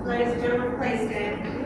Ladies and gentlemen, please stand.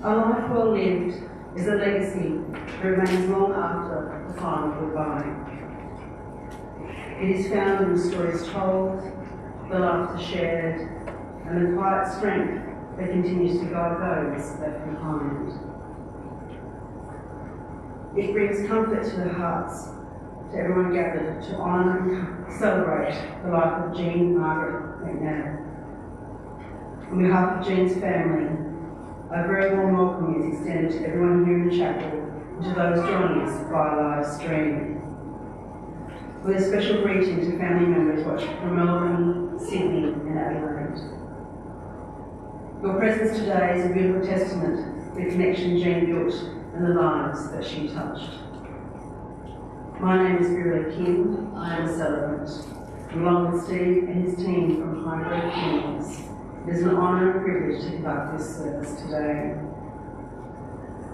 A life well lived is a legacy that remains long after the final goodbye. It is found in the stories told, the laughter shared, and the quiet strength that continues to guide those left behind. It brings comfort to the hearts to everyone gathered to honour and celebrate the life of Jean Margaret McNab. On behalf of Jean's family, a very warm welcome is extended to everyone here in the chapel and to those joining us via live stream. With a special greeting to family members watching from Melbourne, Sydney and Adelaide. Your presence today is a beautiful testament to the connection Jean built and the lives that she touched. My name is Margaret. I am a celebrant. Along with Steve and his team from Hybrid Funerals, it is an honour and privilege to conduct this service today.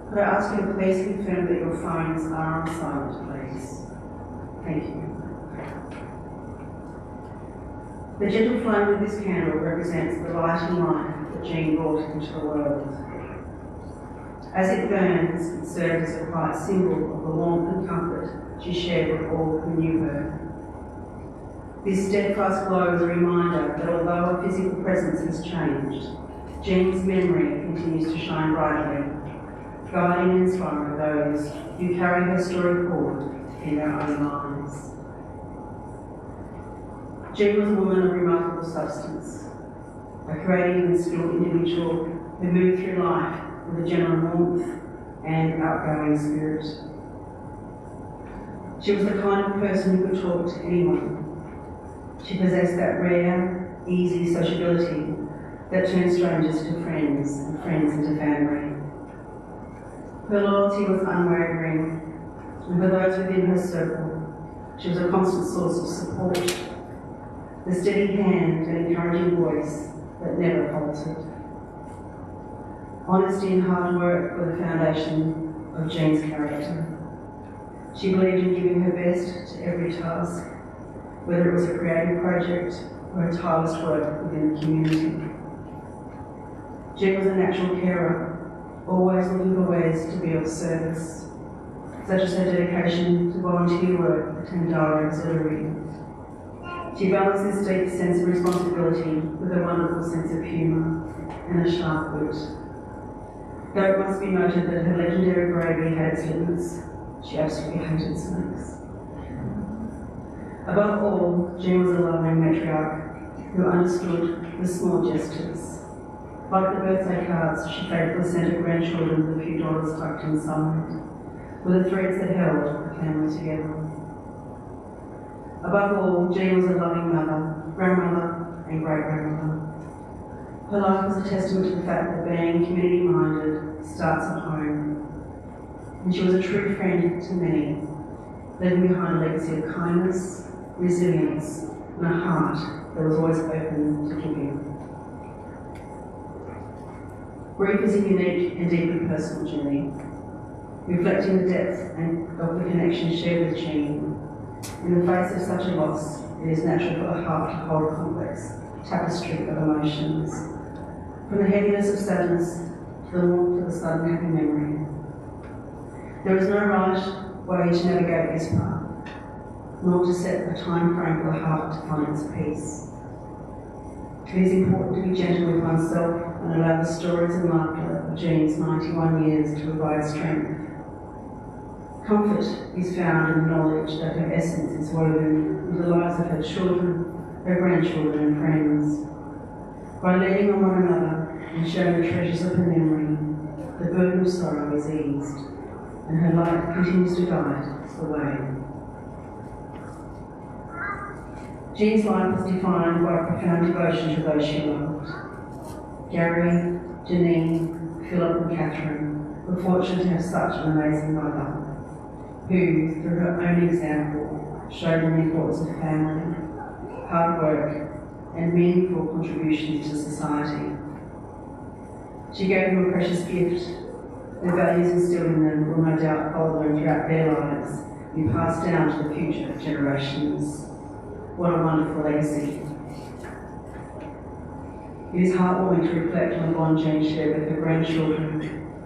Could I ask you to please confirm that your phones are on silent, please? Thank you. The gentle flame of this candle represents the light and life that Jean brought into the world. As it burns, it served as a quiet symbol of the warmth and comfort she shared with all who knew her. This steadfast glow is a reminder that although her physical presence has changed, Jean's memory continues to shine brightly, guiding and inspiring those who carry her story forward in their own lives. Jean was a woman of remarkable substance, a creative and skilled individual who moved through life with a general warmth and outgoing spirit. She was the kind of person who could talk to anyone. She possessed that rare, easy sociability that turns strangers to friends and friends into family. Her loyalty was unwavering, and for those within her circle, she was a constant source of support, the steady hand and encouraging voice that never faltered. Honesty and hard work were the foundation of Jean's character. She believed in giving her best to every task, whether it was a creative project or a tireless work within the community. Jean was a natural carer, always looking for ways to be of service, such as her dedication to volunteer work at Tandara Auxiliary. She balanced this deep sense of responsibility with a wonderful sense of humour and a sharp wit. Though it must be noted that her legendary bravery had its limits, she absolutely hated snakes. Above all, Jean was a loving matriarch who understood the small gestures. Like the birthday cards, she faithfully sent her grandchildren with a few dollars tucked inside, were the threads that held the family together. Above all, Jean was a loving mother, grandmother, and great-grandmother. Her life was a testament to the fact that being community-minded starts at home, and she was a true friend to many, leaving behind a legacy of kindness, resilience, and a heart that was always open to giving. Grief is a unique and deeply personal journey, reflecting the depth of the connection shared with Jean. In the face of such a loss, it is natural for the heart to hold a complex tapestry of emotions, from the heaviness of sadness to the warmth of a sudden happy memory. There is no right way to navigate this path, nor to set a time frame for the heart to find its peace. It is important to be gentle with oneself and allow the stories and laughter of Jean's 91 years to provide strength. Comfort is found in the knowledge that her essence is woven into the lives of her children, her grandchildren and friends. By leaning on one another and sharing the treasures of her memory, the burden of sorrow is eased, and her light continues to guide the way. Jean's life was defined by a profound devotion to those she loved. Gary, Janine, Philip and Catherine were fortunate to have such an amazing mother, who, through her own example, showed them the importance of family, hard work, and meaningful contributions to society. She gave them a precious gift. The values instilled in them will no doubt follow them throughout their lives and be passed down to the future generations. What a wonderful legacy. It is heartwarming to reflect on the bond Jean shared with her grandchildren,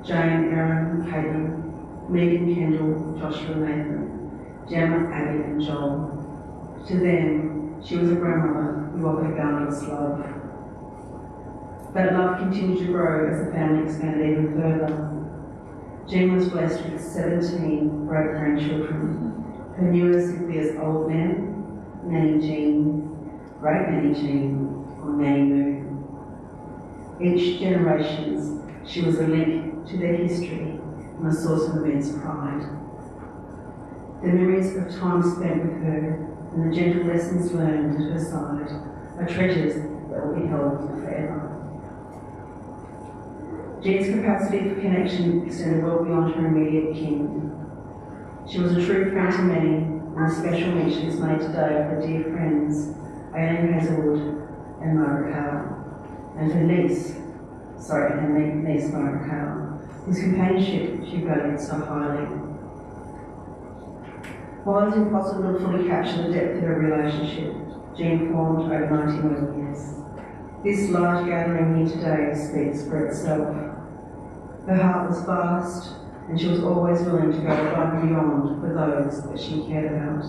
Jane, Erin, Caitlin, Megan, Kendall, Joshua, Nathan, Gemma, Abby and Joel. To them, she was a grandmother who offered boundless love. That love continued to grow as the family expanded even further. Jean was blessed with 17 great-grandchildren. Her newest simply as old man, Nanny Jean, Great Nanny Jean, or Nanny Moo. Each generation, she was a link to their history and a source of immense pride. The memories of time spent with her and the gentle lessons learned at her side are treasures that will be held forever. Jean's capacity for connection extended well beyond her immediate kin. She was a true friend to many, and a special mention is made today of her dear friends, Aileen Hazelwood and Margaret Howe, and her niece Margaret Howe, whose companionship she valued so highly. While it's impossible to fully capture the depth of her relationship, Jean formed over 91 years. This large gathering here today speaks for itself. Her heart was vast, and she was always willing to go above and beyond for those that she cared about.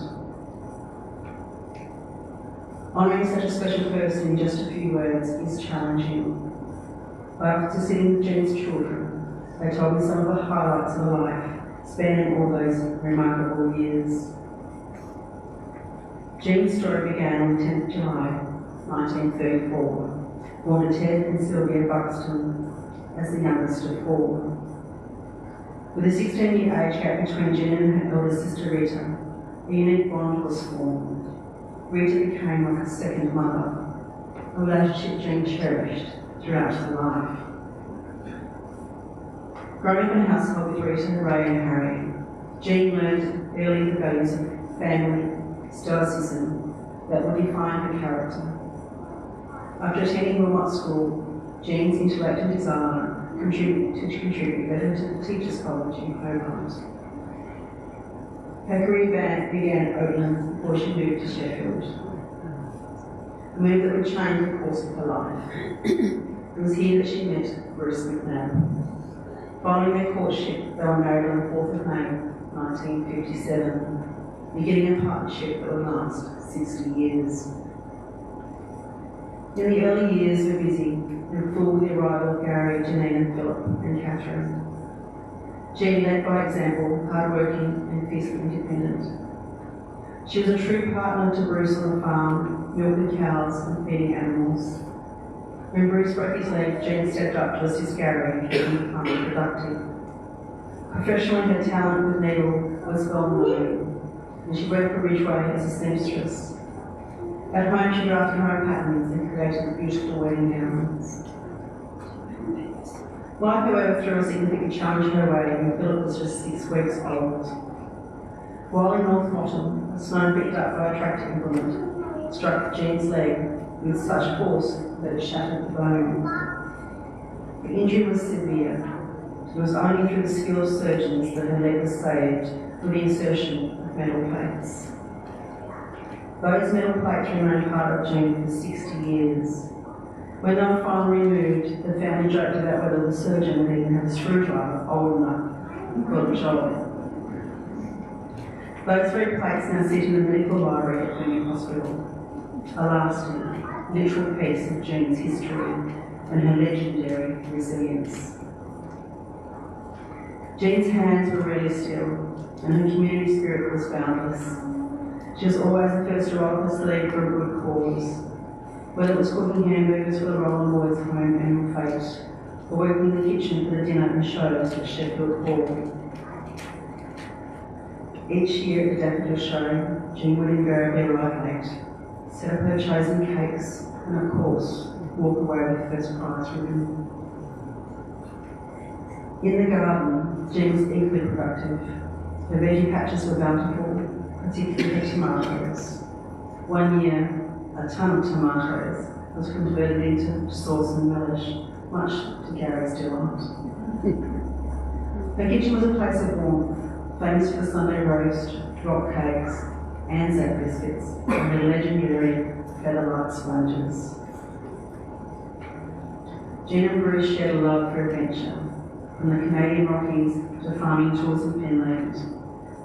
Honouring such a special person in just a few words is challenging. But after sitting with Jean's children, they told me some of the highlights of her life, spanning all those remarkable years. Jean's story began on the 10th of July, 1934, born to Ted and Sylvia Buxton as the youngest of four. With a 16-year age gap between Jean and her elder sister Rita, a unique bond was formed. Rita became like a second mother, a relationship Jean cherished throughout her life. Growing up in a household with Rita, Ray and Harry, Jean learned early the values of family, stoicism that would define her character. After attending Wilmot School, Jean's intellect and desire contribute led her to the Teachers' College in Hobart. Her career began at Oatlands before she moved to Sheffield, a move that would change the course of her life. It was here that she met Bruce McNab. Following their courtship, they were married on the 4th of May, 1957, beginning a partnership that would last 60 years. In the early years were busy and full with the arrival of Gary, Janine and Philip and Catherine. Jean led by example, hardworking and fiercely independent. She was a true partner to Bruce on the farm, milking cows and feeding animals. When Bruce broke his leg, Jean stepped up to assist Gary in keeping the farm productive. Professionally, her talent with needle was well known, and she worked for Ridgeway as a seamstress. At home, she drafted her own patterns and created beautiful wedding gowns. Life, however, threw a significant challenge her way when Philip was just 6 weeks old. While in North Bottom, a stone picked up by a tractor implement struck Jean's leg with such force that it shattered the bone. The injury was severe. It was only through the skill of surgeons that her leg was saved with the insertion of metal plates. Those metal plates remained part of Jean for 60 years. When they were finally removed, the family joked about whether the surgeon would even have a screwdriver old enough for the job. Those 3 plates now sit in the medical library at Birmingham Hospital, a lasting, literal piece of Jean's history and her legendary resilience. Jean's hands were really still, and her community spirit was boundless. She was always the first to roll up her sleeve for a good cause, whether it was cooking hamburgers for the Roland Boys' home annual fete, or working in the kitchen for the dinner and shows at Sheffield Hall. Each year at the Daffodil Show, Jean would invariably arrive late, set up her chosen cakes, and of course, walk away with first prize ribbon. In the garden, Jean was equally productive. Her veggie patches were bountiful, particularly her tomatoes. One year, a ton of tomatoes was converted into sauce and relish, much to Gary's delight. Her kitchen was a place of warmth, famous for the Sunday roast, drop cakes, Anzac biscuits, and her legendary featherlight sponges. Jean and Bruce shared a love for adventure, from the Canadian Rockies to farming tours in Finland.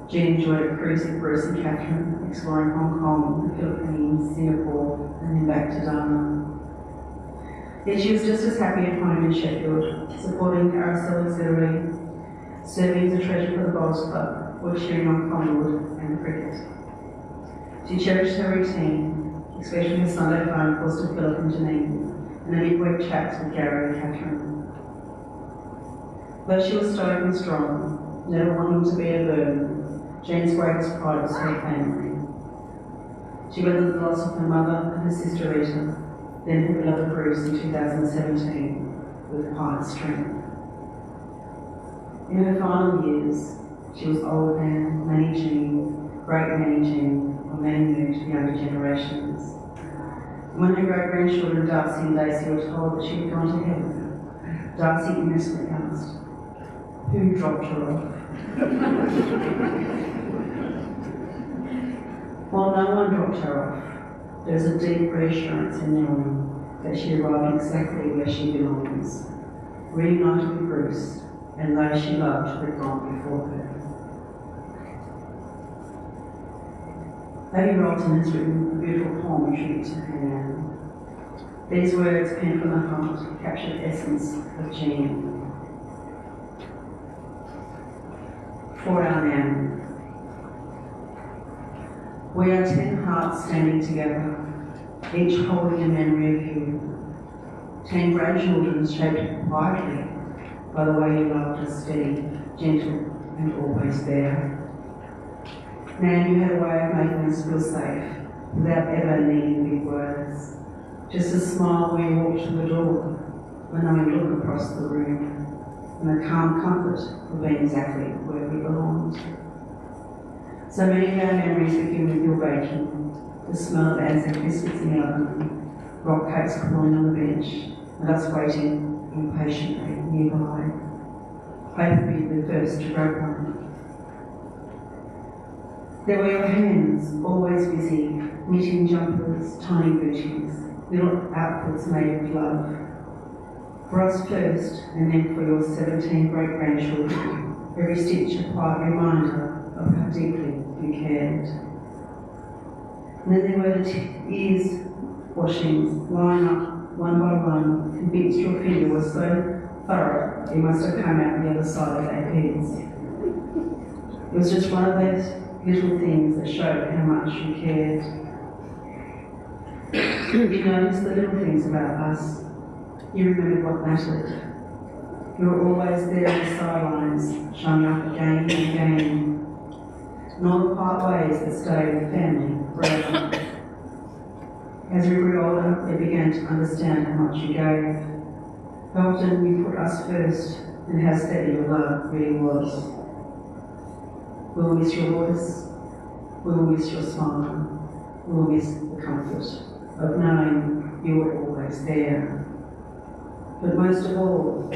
Jean enjoyed a cruise with Bruce and Catherine, exploring Hong Kong, the Philippines, Singapore, and then back to Darwin. Yet she was just as happy at home in Sheffield, supporting Carousel Auxiliary, serving as a treasure for the Bowls Club, or cheering on Collingwood and cricket. She cherished her routine, especially her Sunday phone calls to Philip and Janine, and her midweek chats with Gary and Catherine. Though she was stoic and strong, never wanting to be a burden, Jean's greatest pride was her family. She weathered the loss of her mother and her sister Rita, then her beloved Bruce in 2017, with quiet strength. In her final years, she was old man, Nanny Jean, great Nanny Jean, or Nanny Moo to the younger generations. When her great-grandchildren Darcy and Daisy were told that she had gone to heaven, Darcy innocently asked, "Who dropped her off?" While no one dropped her off, there is a deep reassurance in knowing that she arrived exactly where she belongs, reunited with Bruce and those she loved had gone before her. Lady Rolton has written a beautiful poem tribute to her Nan. These words, penned from the heart, capture the essence of Jean. For our Nan. We are 10 hearts standing together, each holding a memory of you. 10 grandchildren shaped quietly by the way you loved us, steady, gentle, and always there. Nan, you had a way of making us feel safe, without ever needing big words. Just a smile when you walked through the door, when no one looked across the room, and a calm comfort for being exactly where we belonged. So many of our memories begin with your baking, the smell of Anzac biscuits in the oven, rock cakes cooling on the bench, and us waiting impatiently nearby. Hope we'd be the first to grab one. There were your hands, always busy, knitting jumpers, tiny booties, little outfits made with love. For us first, and then for your 17 great-grandchildren, every stitch a quiet reminder of how deeply you cared. And then there were the ears washings, line up one by one, convinced your finger was so thorough it must have come out the other side of their heads. It was just one of those little things that showed how much you cared. You noticed the little things about us. You remembered what mattered. You were always there on the sidelines, showing up again and again. And all the quiet ways that stayed with family forever. As we grew older, we began to understand how much you gave. How often you put us first, and how steady your love really was. We will miss your voice. We will miss your smile. We will miss the comfort of knowing you were always there. But most of all,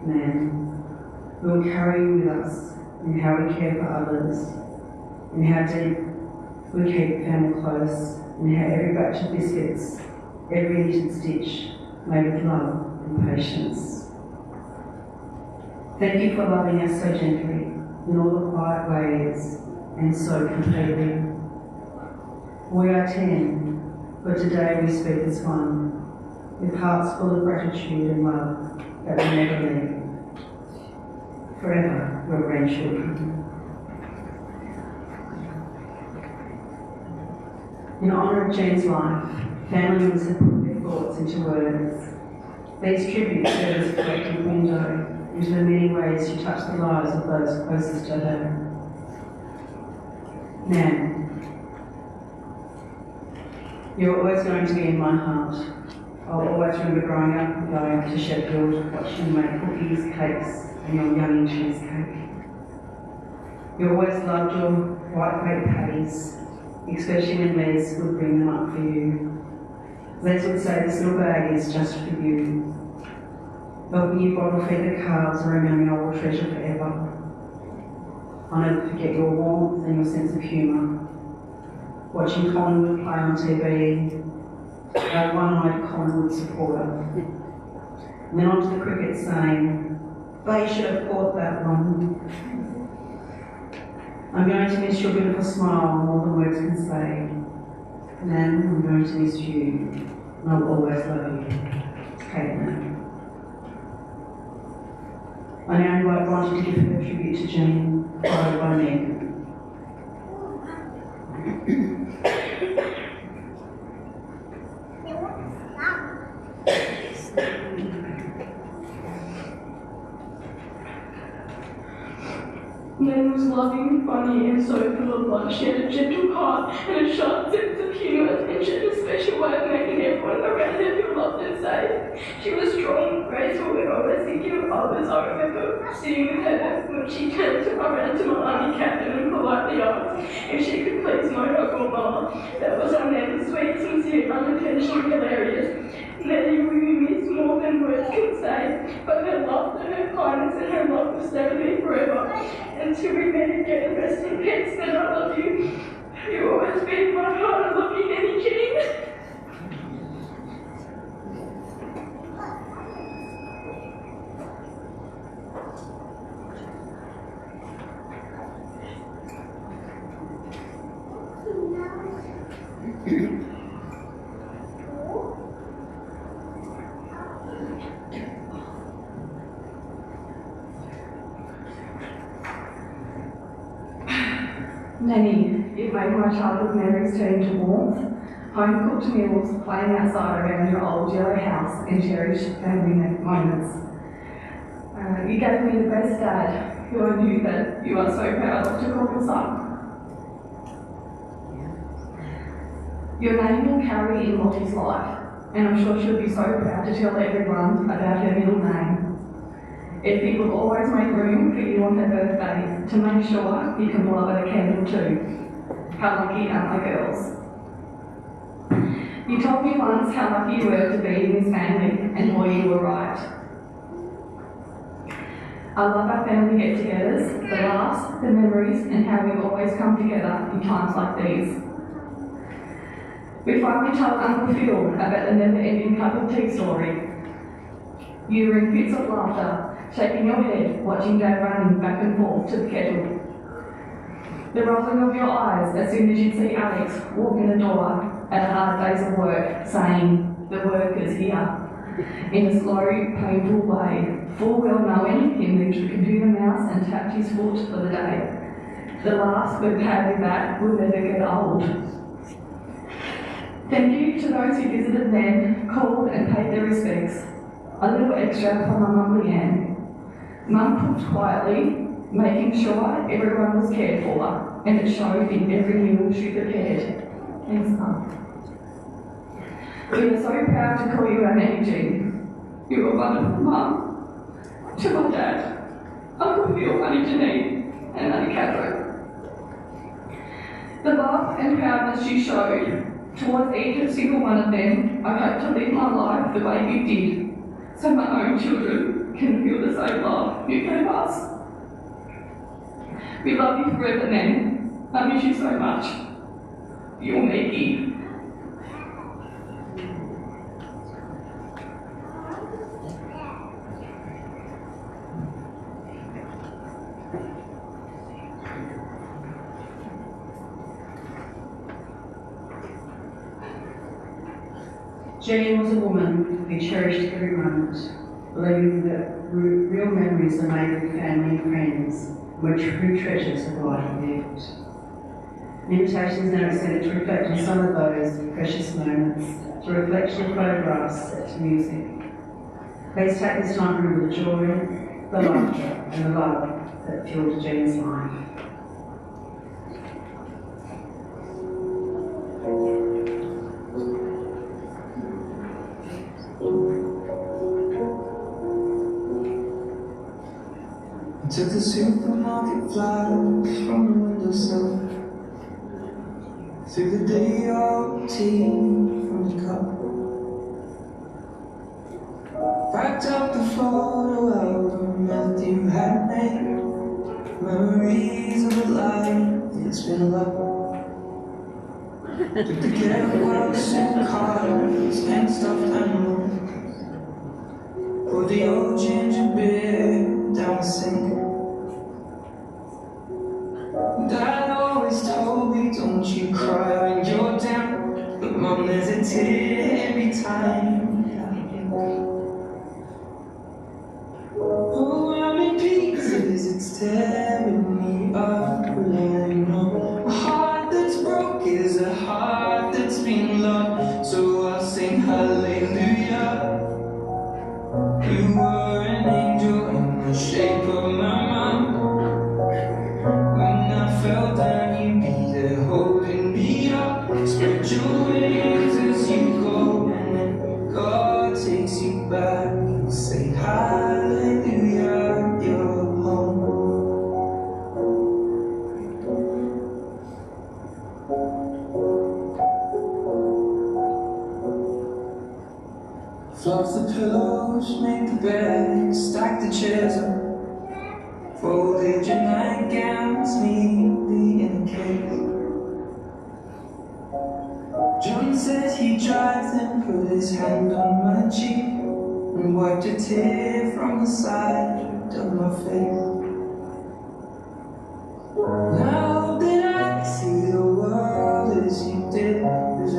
Nan, we will carry you with us in how we care for others, in how deep we keep family close, and how every batch of biscuits, every knitted stitch, made with love and patience. Thank you for loving us so gently, in all the quiet ways, and so completely. We are 10, but today we speak as one, with hearts full of gratitude and love that will never leave. Forever, your grandchildren. In honour of Jean's life, family members have put their thoughts into words. These tributes serve as a collective window into the many ways she touched the lives of those closest to her. Nan, you're always going to be in my heart. I'll always remember growing up and going up to Sheffield, watching you make cookies, cakes, and your yummy cheesecake. You always loved your white grape patties, especially when Les would bring them up for you. Les would say, this little bag is just for you. Helping you bottle feed the calves and remember I will treasure forever. I'll never forget your warmth and your sense of humour. Watching Collingwood play on TV, a one-eyed Collingwood supporter. And then onto the cricket saying, they should have fought that one. I'm going to miss your beautiful smile more than words can say. And then I'm going to miss you, and I'll always love you. Caitlin. I now invite Bronte to give her tribute to Jean, followed by Meg. Nan was loving, funny, and so full of love. She had a gentle heart and a sharp sense of humour, and she had a special way of making everyone around her feel loved and safe. She was strong, graceful, and always thinking of others. I remember sitting with her when she turned around to my auntie Catherine and politely asked if she could please my dog or mama. That was our Nan's sweet, sincere, unintentional, hilarious. Nanny will be missed more than words can say, but her laughter, her kindness, and her love will stay with me forever. Until we meet again, rest in peace, and I love you. You always be in my heart. I love you, Nanny Jean. Nanny, you've made my childhood memories turn into warmth. Home-cooked meals, playing outside around your old yellow house, and cherished family moments. You gave me the best dad, who I knew that you are so proud of to call your son. Your name will carry in Lottie's life, and I'm sure she'll be so proud to tell everyone about her middle name. Effie will always make room for you on her birthday to make sure you can blow out a candle too. How lucky are my girls? You told me once how lucky you were to be in this family, and boy, you were right. I love our family get-togethers, the laughs, the memories, and how we've always come together in times like these. We finally told Uncle Phil about the never-ending cup of tea story. You were in fits of laughter, shaking your head, watching Dad running back and forth to the kettle. The rolling of your eyes as soon as you'd see Alex walk in the door at a hard day's of work, saying, "The worker's here," in a slow, painful way, full well knowing he moved the computer mouse and tapped his foot for the day. The laughs we've had with that will never get old. Thank you to those who visited then, called and paid their respects. A little extra from my mum Leanne. Mum cooked quietly, making sure everyone was cared for, and it showed in every meal she prepared. Thanks, Mum. We are so proud to call you our Nanny Jean. You were wonderful, Mum. To my dad, Uncle Phil, Auntie Janine, and Auntie Catherine. The love and proudness you showed towards each single one of them, I hope to live my life the way you did, so my own children can feel the same love you gave us. We love you forever, Nan. I miss you so much. Your Maggie. Jane was a woman who cherished every moment, believing that real memories are made with family and friends, were true treasures of life lived. An invitation is now extended to reflect on some of those precious moments through a reflection of photographs set to music. Please take this time to remember the joy, the laughter, and the love that fueled Jane's life. I took the supermarket flowers from the windowsill, threw the day-old tea from the cup, packed up the photo album that you had made, memories of a life it's been a love. Took the kettlebells and cards and stuffed animals, poured the old ginger beer down the sink. Dad always told me, don't you cry when you're down, but Mum, there's a tear every time that I think. Oh, I'm in pieces, it's tearing me up, but I know a heart that's broke is a heart that's been loved, so I'll sing hallelujah. You were an angel in the shape of my mom. When I fell down, you'd be there holding me up. Spread your wings as you go, and then God takes you back and say hallelujah, you're home. Fluff the pillows, make the bed, stack the chairs up, folded your nightgowns neatly in a case. John said he drives and put his hand on my cheek and wiped a tear from the side of my face. Now that I see the world as you did, 'cause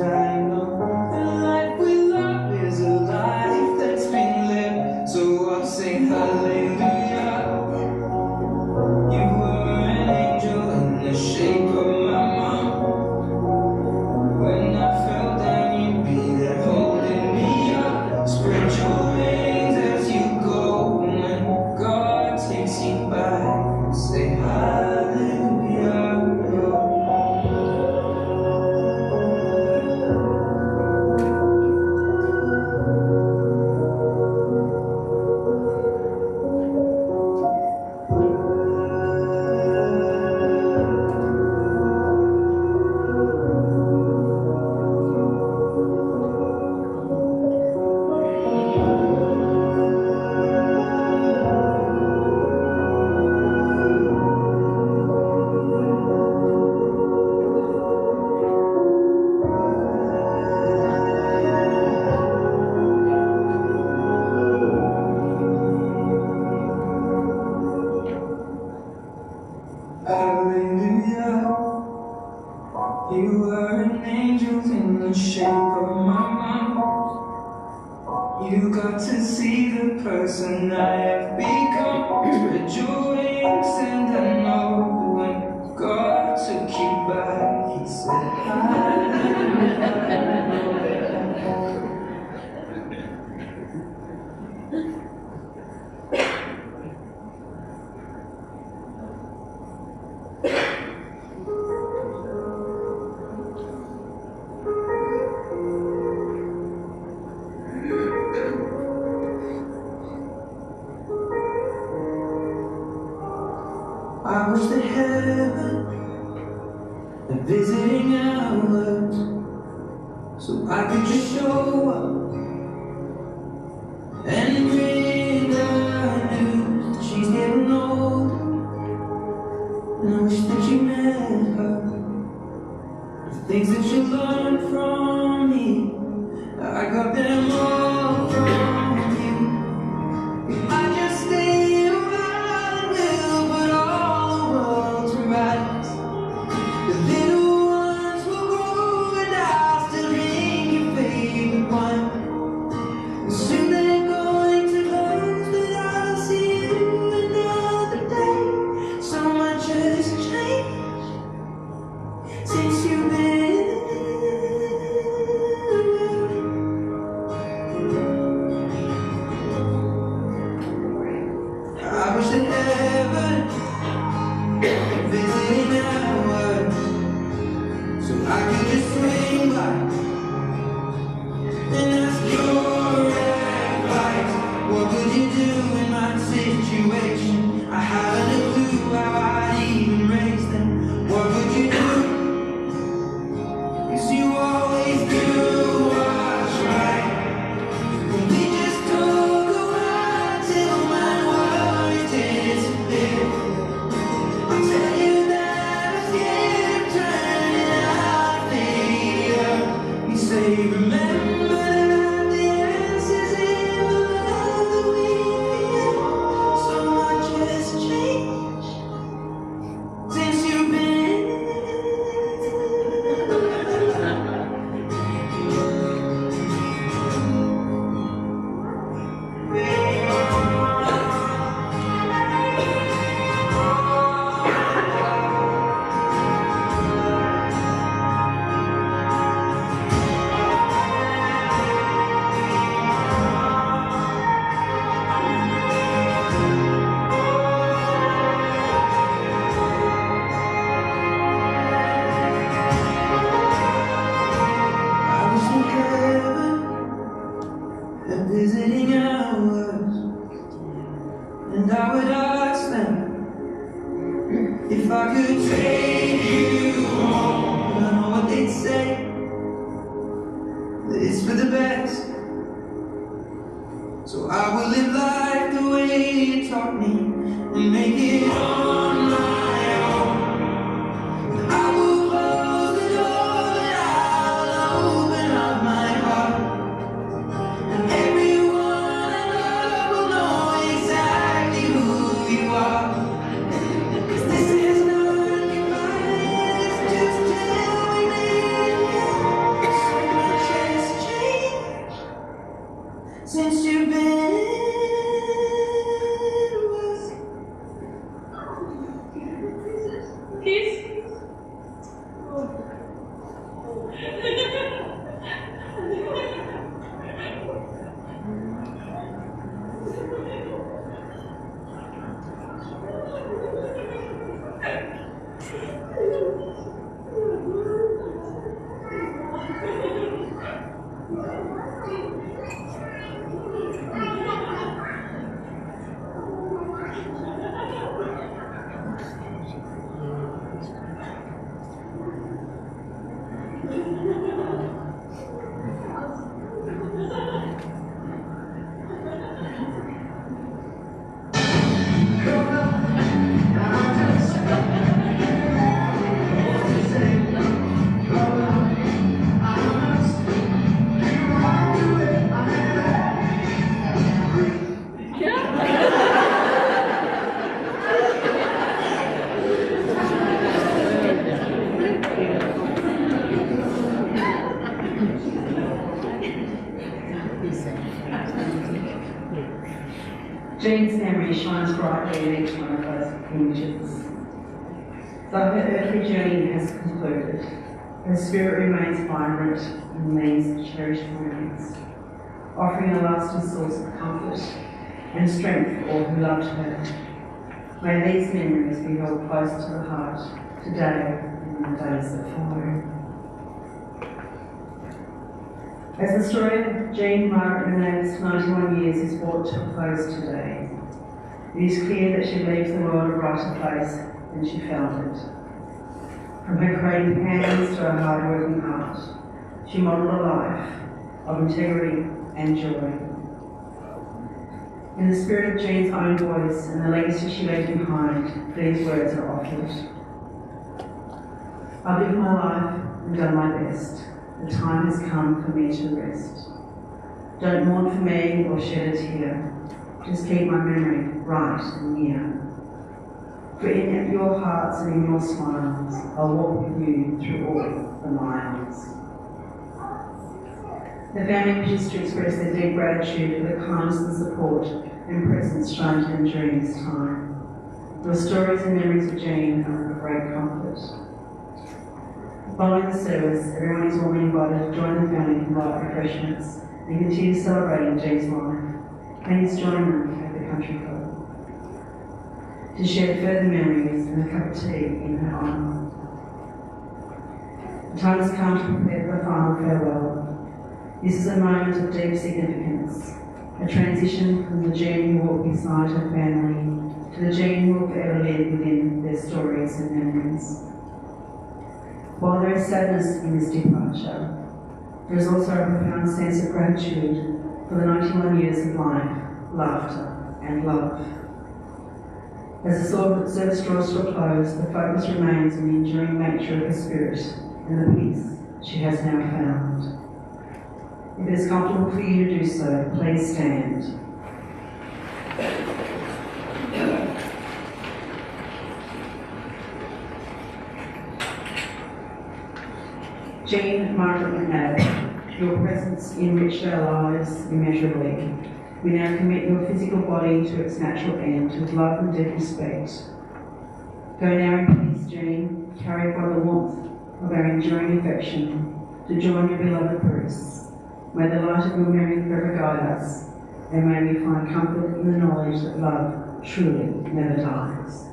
You were an angel in the shape of my mouth. You got to see the person I have become. Spread your wings and I know when God took you back, He said I wish that heaven had visiting hours, so I could just show up and bring the news that she's getting old. And I wish that you met her, the things that you learned from me, I got them all from you. I just stay around, will put all the world to rights. The little ones will grow and I'll still drink your favorite wine. And soon they're going to close, but I'll see you another day. So much has changed since you've been I wish that heaven visiting hours, so I could just swing by and ask your advice. What would you do in my situation? I haven't a clue how I'd even raise them. What would you do? 'Cause you always do what's right. And we just talk around till my worries disappear. I'll tell you that I'm scared of turning out a failure. You say, remember that the answer's in the love that we feel. So much has changed since you've been. I wish that heaven had visiting hours, and I would ask them if I could take you home. I know what they'd say, that it's for the best. So I will live life the way you taught me and make it on my own. I will close the door and I'll open up my heart, and everyone I love will know exactly who you are. 'Cause this is not goodbye, it's just till we meet again. So much has changed since you've been with quietly in each one of those images. Though her earthly journey has concluded, her spirit remains vibrant in these cherished moments, offering a lasting source of comfort and strength for all who loved her. May these memories be held close to the heart today and in the days that follow. As the story of Jean Margaret McNab's 91 years is brought to a close today, it is clear that she leaves the world a brighter place than she found it. From her creative hands to her hard-working heart, she modelled a life of integrity and joy. In the spirit of Jean's own voice and the legacy she left behind, these words are offered. I've lived my life and done my best. The time has come for me to rest. Don't mourn for me or shed a tear. Just keep my memory bright and near. For in your hearts and in your smiles, I'll walk with you through all the miles. The family wishes to express their deep gratitude for the kindness and support and presence shown to them during this time. Your stories and memories of Jean are of great comfort. Following the service, everyone is warmly invited to join the family for light refreshments and continue celebrating Jean's life. Please join them at the country club to share further memories and a cup of tea in her honour. The time has come to prepare for the final farewell. This is a moment of deep significance, a transition from the Jean who walked beside her family to the Jean who will forever live within their stories and memories. While there is sadness in this departure, there is also a profound sense of gratitude for the 91 years of life, laughter and love. As the service draws to a close, the focus remains on the enduring nature of her spirit and the peace she has now found. If it is comfortable for you to do so, please stand. Jean Margaret McNab, your presence enriched our lives immeasurably. We now commit your physical body to its natural end with love and deep respect. Go now in peace, Jean, carried by the warmth of our enduring affection, to join your beloved Bruce. May the light of your memory forever guide us, and may we find comfort in the knowledge that love truly never dies.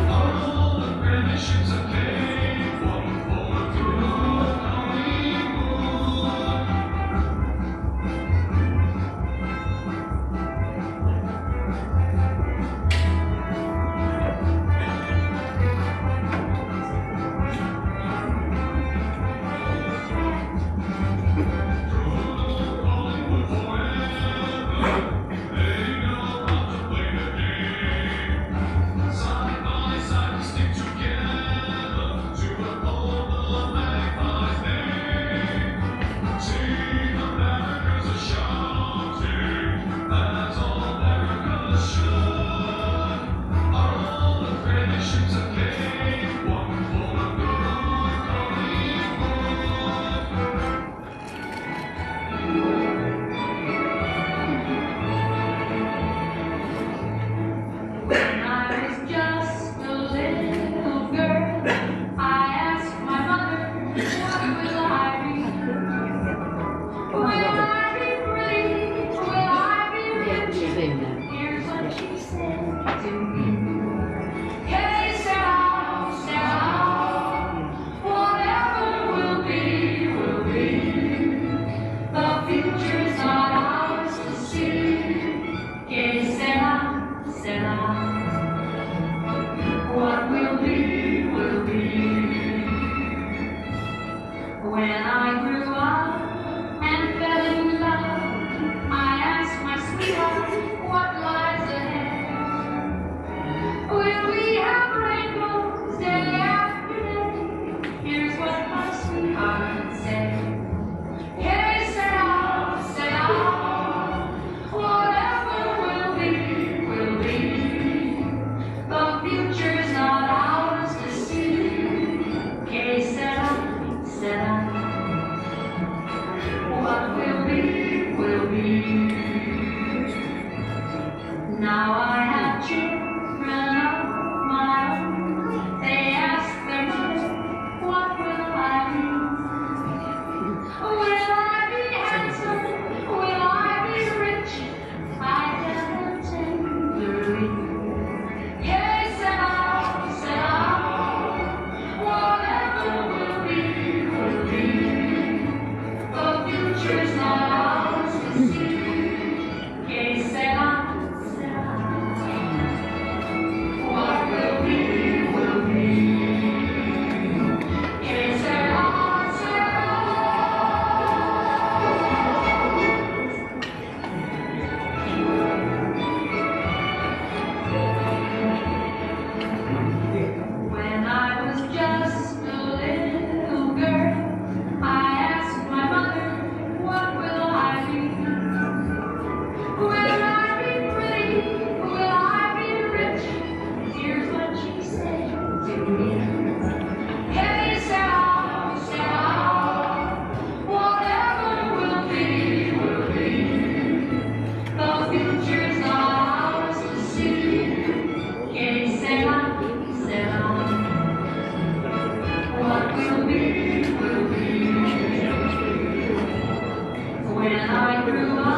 All the premonitions of pain. I grew up